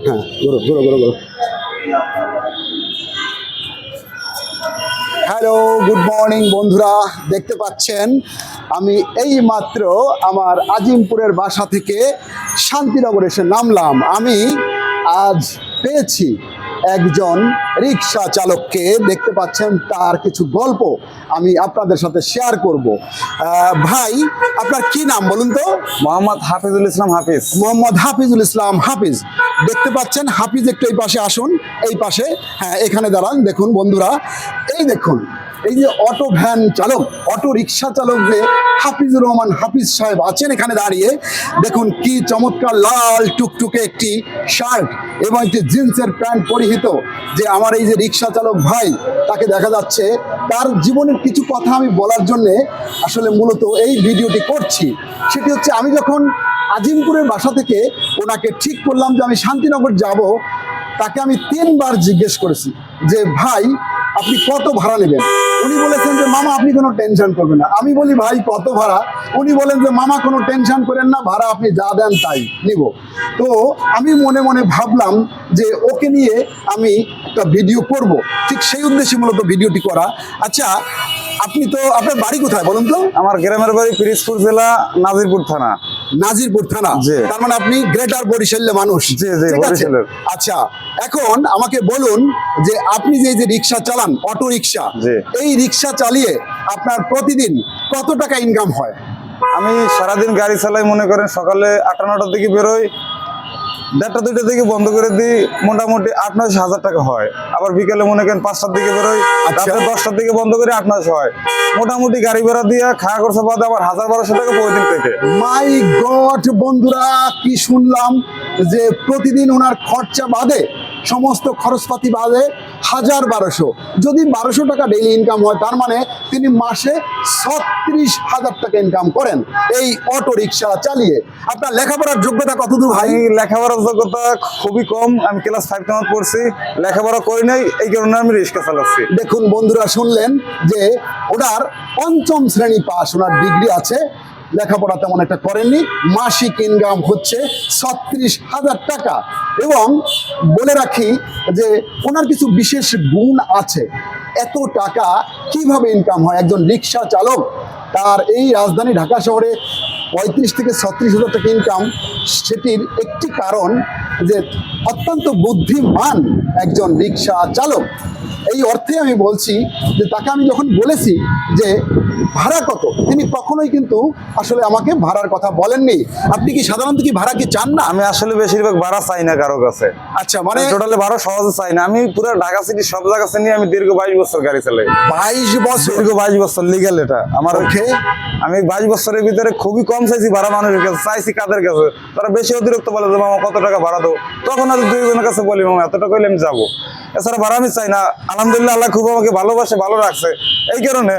হ্যাঁ, ঘোরো ঘোরো ঘোরো ঘোরো। হ্যালো, গুড মর্নিং বন্ধুরা। দেখতে পাচ্ছেন আমি এই মাত্র আমার আজিমপুরের বাসা থেকে শান্তিনগর এসে নামলাম। আমি আজ পেয়েছি একজন রিক্সা চালককে। দেখতে পাচ্ছেন তার কিছু গল্প আমি আপনাদের সাথে শেয়ার করব। ভাই, আপনার কি নাম বলুন তো? মোহাম্মদ হাফিজুল ইসলাম হাফিজ। মোহাম্মদ হাফিজুল ইসলাম হাফিজ। দেখতে পাচ্ছেন হাফিজ, একটু এই পাশে আসুন, এই পাশে, হ্যাঁ এখানে দাঁড়ান। দেখুন বন্ধুরা, এই দেখুন, এই যে অটো ভ্যান চালক, অটো রিক্সা চালক যে হাফিজুর রহমান হাফিজ সাহেব আছেন এখানে দাঁড়িয়ে। দেখুন কি চমৎকার লাল টুকটুকে একটি শার্ট এবং একটি জিন্সের প্যান্ট পরিহিত যে আমার এই যে রিক্সা চালক ভাই, তাকে দেখা যাচ্ছে। তার জীবনের কিছু কথা আমি বলার জন্যে আসলে মূলত এই ভিডিওটি করছি। সেটি হচ্ছে, আমি যখন আজিমপুরের বাসা থেকে ওনাকে ঠিক করলাম যে আমি শান্তিনগর যাব, তাকে আমি 3 বার জিজ্ঞেস করেছি যে ভাই আপনি কত ভাড়া নেবেন। উনি বলেছেন যে মামা আপনি কোনো টেনশন করবেন না। আমি বলি ভাই কত ভাড়া? উনি বলেন যে মামা কোনো টেনশন করেন না, ভাড়া আপনি যা দেন তাই নিব। তো আমি মনে মনে ভাবলাম যে ওকে নিয়ে আমি একটা ভিডিও করব, ঠিক সেই উদ্দেশ্যে মূলত ভিডিওটি করা। আচ্ছা, আপনি তো, আপনার বাড়ি কোথায় বলুন তো? আমার গ্রামের বাড়ি পিরিজপুর জেলা নাজিরপুর থানা। নাজিরপুর থানা? জি। তার মানে আপনি গ্রেটার বরিশালের মানুষ? জি জি, ঠিক আছে। বরিশালের। আচ্ছা, এখন আমাকে বলুন যে আপনি যে রিক্সা চালান, অটো রিক্সা, জি। এই রিক্সা চালিয়ে আপনার প্রতিদিন কত টাকা ইনকাম হয়? আমি সারাদিন গাড়ি চালাই, মনে করেন সকালে 8-9টার দিকে বেরোই, 1:30-2টার দিকে বন্ধ করে দিই, মোটামুটি 8-9 হাজার টাকা হয়। আবার বিকেলে মনে করেন 5টার দিকে বেরোই, আচ্ছা। রাত্রে 10টার দিকে বন্ধ করে 8-9 হয়। মোটামুটি গাড়ি ভাড়া দিয়ে খাওয়া খরচা বাদে আমার 1000-1200 টাকা প্রতিদিন থেকে। মাই গড বন্ধুরা, কি শুনলাম যে প্রতিদিন ওনার খরচা বাদে, সমস্ত খরচপাতি বাদে 1000-1200, যদি 1200 টাকা ডেইলি ইনকাম হয়, তার মানে তিনি মাসে 36,000 টাকা ইনকাম করেন এই অটো রিক্সা চালিয়ে। আপনার লেখাপড়ার যোগ্যতা কতদূর ভাই? আমি লেখাপড়ার যোগ্যতা খুবই কম, আমি ক্লাস 5 তেমন পড়ছি, লেখাপড়া করি নাই, এই কারণে আমি রিক্সা চালাচ্ছি। দেখুন বন্ধুরা, শুনলেন যে ওনার 5ম শ্রেণী পাস, ওনার ডিগ্রি আছে, লেখাপড়া তেমন একটা করেননি, মাসিক ইনকাম হচ্ছে 36,000 টাকা। এবং বলে রাখি যে ওনার কিছু বিশেষ গুণ আছে। এত টাকা কিভাবে ইনকাম হয় একজন রিক্সা চালক? তার এই রাজধানী ঢাকা শহরে 35 থেকে 36,000 টাকা ইনকাম। সেটির একটি কারণ যে অত্যন্ত বুদ্ধিমান একজন রিক্সা চালক। এই অর্থে আমি বলছি যে তাকে আমি যখন বলেছি যে ভাড়া কত, তিনি কখনোই কিন্তু আসলে আমাকে ভাড়ার কথা বলেননি। আপনি কি সাধারণত কি ভাড়া কি চান না? আমি আসলে বেশিরভাগ ভাড়া চাই না কারো কাছে। আচ্ছা, মানে টোটালি ভাড়া সহজে চাই না। আমি পুরো ঢাকা সিটি সব জায়গা নিয়ে আমি দীর্ঘ 22 বছর গাড়ি চালাই। 22 বছর? দীর্ঘ 22 বছর লিগ্যাল এটা আমার। আমি 22 বছরের ভিতরে খুবই কম চাইছি ভাড়া মানুষের কাছে। চাইছি কাদের কাছে? তারা বেশি অতিরিক্ত বলে যে মামা কত টাকা ভাড়া দাও, তখন আর 2জনের কাছে বলি মামা এত টাকা হইলে আমি যাবো। এছাড়া ভাড়া আমি চাই না। আলহামদুলিল্লাহ আল্লাহ খুব আমাকে ভালোবাসে, ভালো রাখছে। এই কারণে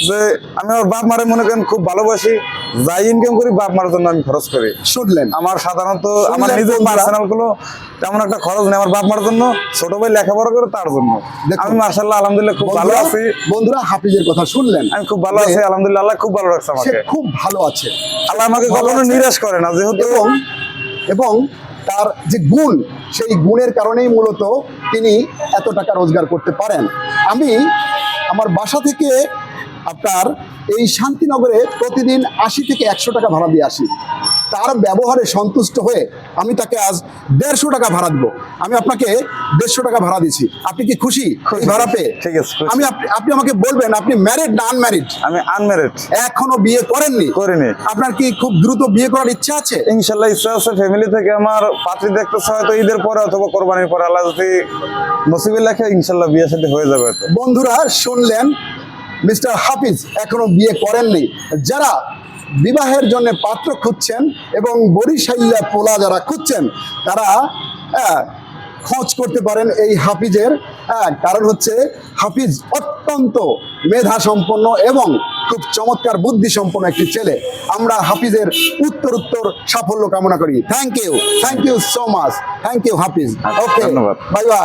যে আমি আমার বাপ মারে মনে করেন খুব ভালোবাসি, যাই ইনকাম করি বাপ মার জন্য আমি খরচ করি। শুনলেন? আমার সাধারণত আমার নিজের পার্সোনাল গুলো তেমন একটা খরচ নেই। আমার বাপ মার জন্য, ছোট ভাই লেখাপড়া করে তার জন্য। আমি মাশাআল্লাহ আলহামদুলিল্লাহ খুব ভালো আছি। বন্ধুরা, হাফিজের কথা শুনলেন? আমি খুব ভালো আছি আলহামদুলিল্লাহ, আল্লাহ খুব ভালো রাখছে আমাকে। সে খুব ভালো আছে, আল্লাহ আমাকে কখনো নিরাশ করে না যেহেতু। এবং তার যে গুণ, সেই গুণের কারণেই মূলত তিনি এত টাকা রোজগার করতে পারেন। আমি আমার বাসা থেকে আপনার এই শান্তিনগরে প্রতিদিন 80 থেকে 100 টাকা ভাড়া দিয়ে আসি। তার ব্যবহারে সন্তুষ্ট হয়ে আমি তাকে আজ 150 টাকা ভাড়া দিব। আমি আপনাকে 150 টাকা ভাড়া দিচ্ছি। আপনি কি খুশি এই ভাড়া পেয়ে? ঠিক আছে। আপনি আমাকে বলবেন আপনি ম্যারিড না আনম্যারিড? আমি আনম্যারিড। এখনো বিয়ে করেননি? করিনি। আপনার কি খুব দ্রুত বিয়ে করার ইচ্ছা আছে? ইনশাল্লাহ ইচ্ছা আছে। ফ্যামিলি থেকে আমার পাত্রী দেখতেছে, হয়তো ঈদের পরে অথবা কোরবানির পরে আল্লাহ যদি নসিবে লেখে ইনশাল্লাহ বিয়ে সাথে হয়ে যাবে। বন্ধুরা শুনলেন, মিস্টার হাফিজ এখনো বিয়ে করেননি। যারা বিবাহের জন্য পাত্র খুঁজছেন এবং বরিশাইয়া পোলা যারা খুঁজছেন, তারা খোঁজ করতে পারেন এই হাফিজের। কারণ হচ্ছে হাফিজ অত্যন্ত মেধা সম্পন্ন এবং খুব চমৎকার বুদ্ধি সম্পন্ন একটি ছেলে। আমরা হাফিজের উত্তর সাফল্য কামনা করি। Thank you so much. Thank you Hafiz. Okay, ধন্যবাদ। Bye by.